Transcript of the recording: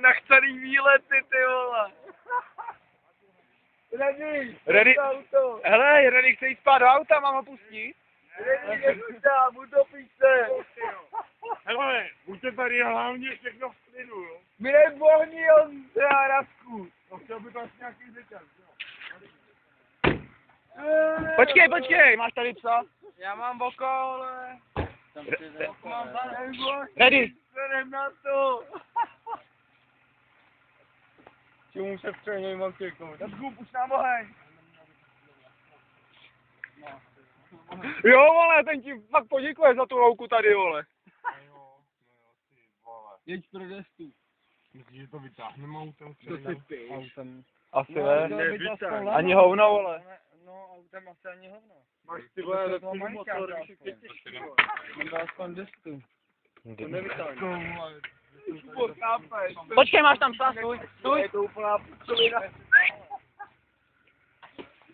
nachcaný výlety, ty vole. Ready? Auto. Hele, Ready chce jít spát do auta, mám ho pustit? Ready nechutám, utopíš se. Hele, buďte tady hlavně všechno v klidu, jo? Mirek vohni, on třeba Radku. To chtěl by to asi nějaký řetěz, jo? Počkej, máš tady psa? Já mám boko, ale... Mám tady Ready? jdem na to. Čemu se včerně mám kliknout? Radku, pušť nám oheň. Jo, vole, ten ti fakt poděkuje za tu louku tady, vole. Ty vole. Jeď pro destu. Myslíš, že to vytáhneme autem? Autem. Asi ne. Nevytáhne. Ani hovno, vole. No, autem asi ani hovno. Máš ty vole To lepší malinká motor, aspoň. víš, jak je těžký, vole. Mám dal aspoň destu. To nevytáhne. Počkej, máš tam psa, stůj. Je to úplná pičovina.